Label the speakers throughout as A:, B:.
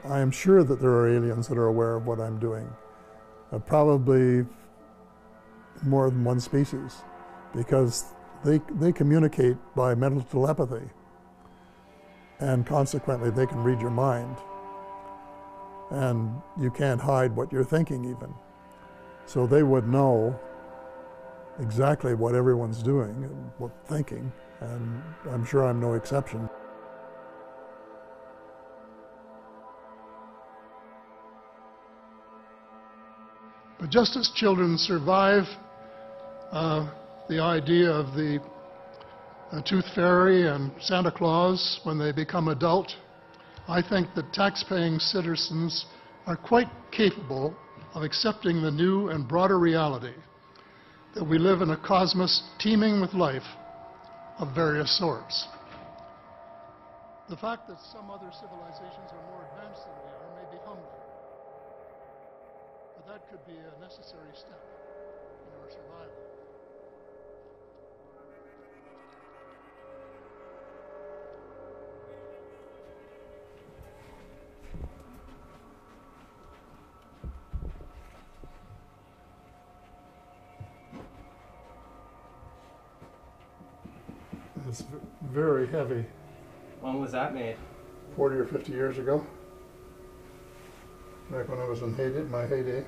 A: I am sure that there are aliens that are aware of what I'm doing. Probably more than one species, because they communicate by mental telepathy, and consequently they can read your mind, and you can't hide what you're thinking even. So they would know exactly what everyone's doing and what thinking, and I'm sure I'm no exception.
B: But just as children survive the idea of the Tooth Fairy and Santa Claus when they become adult, I think that tax-paying citizens are quite capable of accepting the new and broader reality that we live in a cosmos teeming with life of various sorts. The fact that some other civilizations are more advanced than we are may be humbling, but that could be a necessary step in our survival.
A: It's very heavy.
C: When was that made?
A: 40 or 50 years ago, back when I was in my heyday.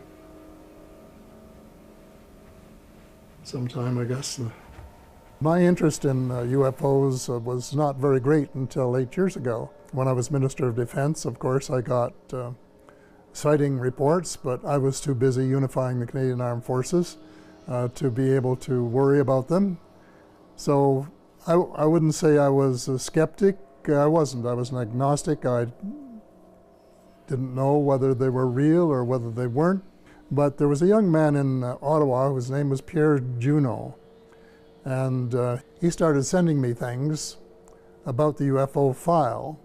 A: Sometime, I guess. My interest in UFOs was not very great until 8 years ago. When I was Minister of Defense, of course, I got sighting reports, but I was too busy unifying the Canadian Armed Forces to be able to worry about them. So I wouldn't say I was a skeptic. I wasn't. I was an agnostic. I didn't know whether they were real or whether they weren't. But there was a young man in Ottawa whose name was Pierre Juno, and he started sending me things about the UFO file.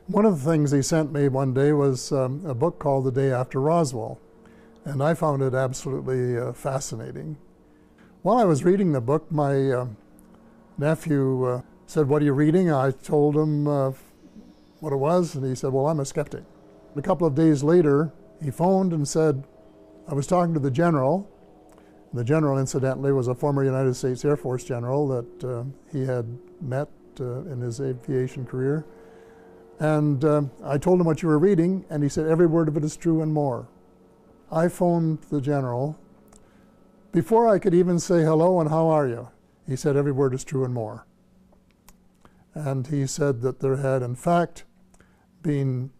A: One of the things he sent me one day was a book called The Day After Roswell, and I found it absolutely fascinating. While I was reading the book, my nephew said, "What are you reading?" I told him what it was, and he said, "Well, I'm a skeptic." A couple of days later, he phoned and said, I was talking to the general. The general, incidentally, was a former United States Air Force general that he had met in his aviation career. And I told him what you were reading, and he said, "Every word of it is true and more." I phoned the general. Before I could even say hello and how are you, he said, "Every word is true and more." And he said that there had, in fact, been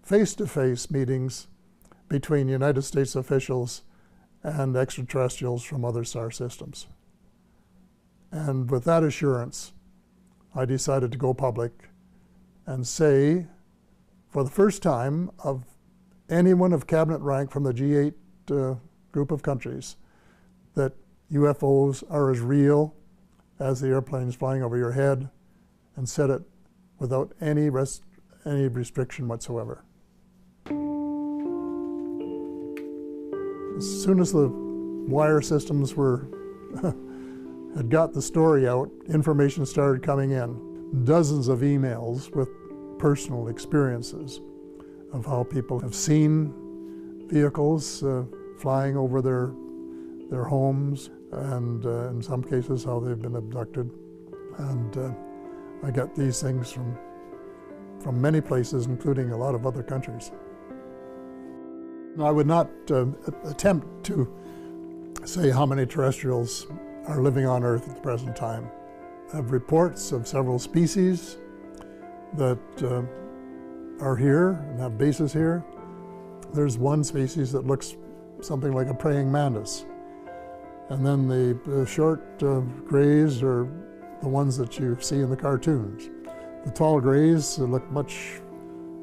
A: face-to-face meetings between United States officials and extraterrestrials from other star systems. And with that assurance, I decided to go public and say, for the first time, of anyone of cabinet rank from the G8 group of countries, that UFOs are as real as the airplanes flying over your head, and said it without any restriction whatsoever. As soon as the wire systems had got the story out, information started coming in. Dozens of emails with personal experiences of how people have seen vehicles flying over their homes, and in some cases how they've been abducted. And I got these things from many places, including a lot of other countries. I would not attempt to say how many terrestrials are living on Earth at the present time. I have reports of several species that are here and have bases here. There's one species that looks something like a praying mantis. And then the short grays are the ones that you see in the cartoons. The tall grays look much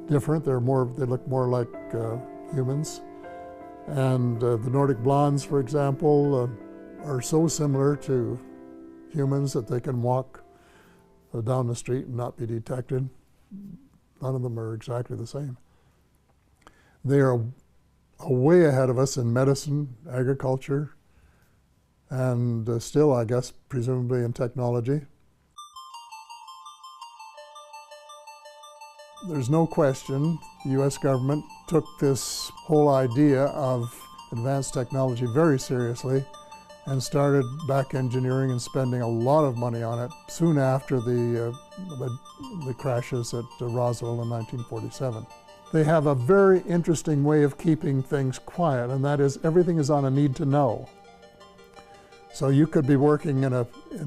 A: different. They look more like humans. And the Nordic blondes, for example, are so similar to humans that they can walk down the street and not be detected. None of them are exactly the same. They are way ahead of us in medicine, agriculture, and still, I guess, presumably in technology. There's no question the U.S. government took this whole idea of advanced technology very seriously and started back engineering and spending a lot of money on it soon after the crashes at Roswell in 1947. They have a very interesting way of keeping things quiet, and that is everything is on a need to know. So you could be working in a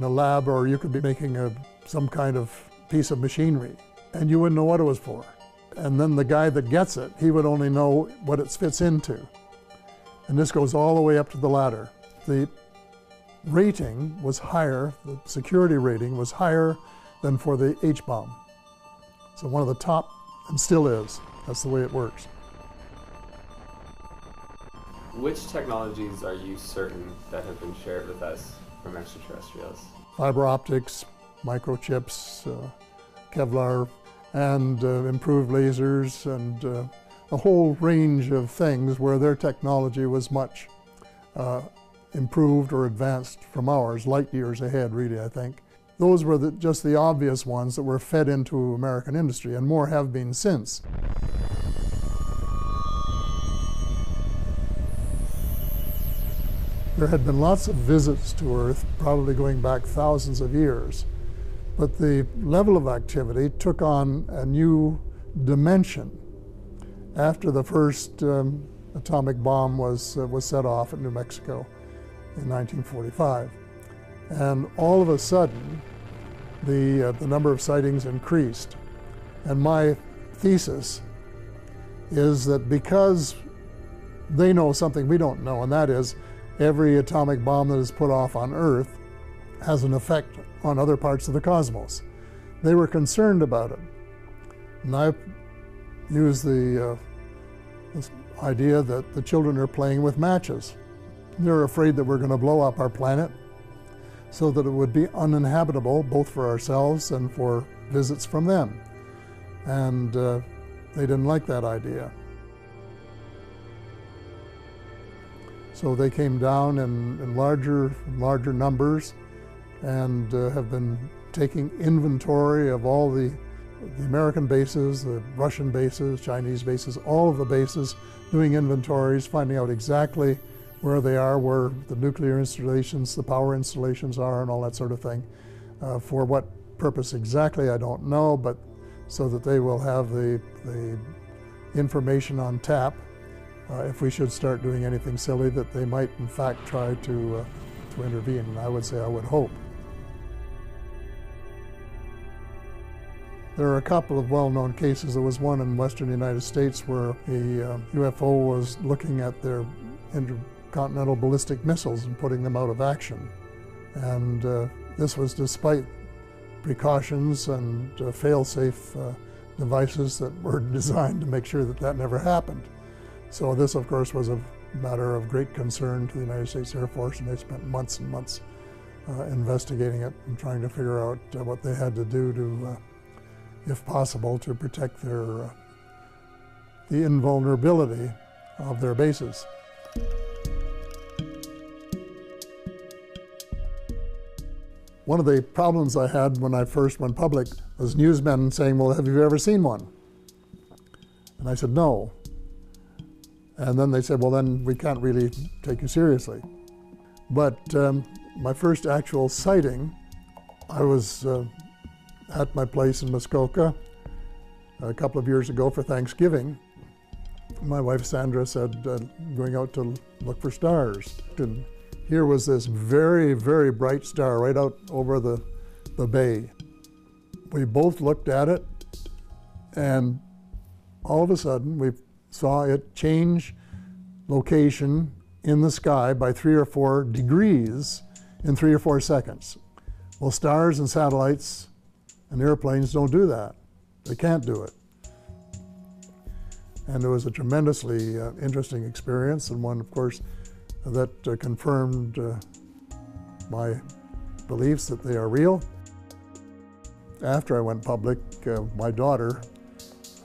A: lab, or you could be making some kind of piece of machinery, and you wouldn't know what it was for. And then the guy that gets it, he would only know what it fits into. And this goes all the way up to the ladder. The rating was higher, the security rating was higher than for the H-bomb. So one of the top, and still is. That's the way it works.
D: Which technologies are you certain that have been shared with us from extraterrestrials?
A: Fiber optics, microchips, Kevlar, and improved lasers, and a whole range of things where their technology was much improved or advanced from ours, light years ahead, really, I think. Those were just the obvious ones that were fed into American industry, and more have been since. There had been lots of visits to Earth, probably going back thousands of years, but the level of activity took on a new dimension after the first atomic bomb was set off at New Mexico in 1945. And all of a sudden, the number of sightings increased. And my thesis is that because they know something we don't know, and that is every atomic bomb that is put off on Earth has an effect on other parts of the cosmos. They were concerned about it. And I used this idea that the children are playing with matches. They're afraid that we're going to blow up our planet so that it would be uninhabitable both for ourselves and for visits from them. And they didn't like that idea. So they came down in larger numbers and have been taking inventory of all the American bases, the Russian bases, Chinese bases, all of the bases, doing inventories, finding out exactly where they are, where the nuclear installations, the power installations are, and all that sort of thing. For what purpose exactly, I don't know, but so that they will have the information on tap if we should start doing anything silly, that they might in fact try to intervene. And I would say I would hope. There are a couple of well-known cases. There was one in western United States where a UFO was looking at their intercontinental ballistic missiles and putting them out of action. And this was despite precautions and fail-safe devices that were designed to make sure that that never happened. So this, of course, was a matter of great concern to the United States Air Force, and they spent months and months investigating it and trying to figure out what they had to do to, if possible, to protect the invulnerability of their bases. One of the problems I had when I first went public was newsmen saying, well, have you ever seen one? And I said, no. And then they said, well, then we can't really take you seriously. But my first actual sighting, I was at my place in Muskoka a couple of years ago for Thanksgiving. My wife Sandra said, going out to look for stars. And here was this very, very bright star right out over the bay. We both looked at it, and all of a sudden we saw it change location in the sky by 3 or 4 degrees in 3 or 4 seconds. Well, stars and satellites and airplanes don't do that. They can't do it. And it was a tremendously interesting experience, and one, of course, that confirmed my beliefs that they are real. After I went public, my daughter,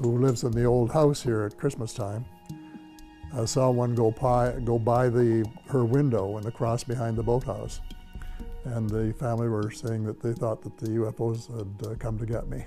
A: who lives in the old house here at Christmas time, saw one go by her window in the cross behind the boathouse. And the family were saying that they thought that the UFOs had come to get me.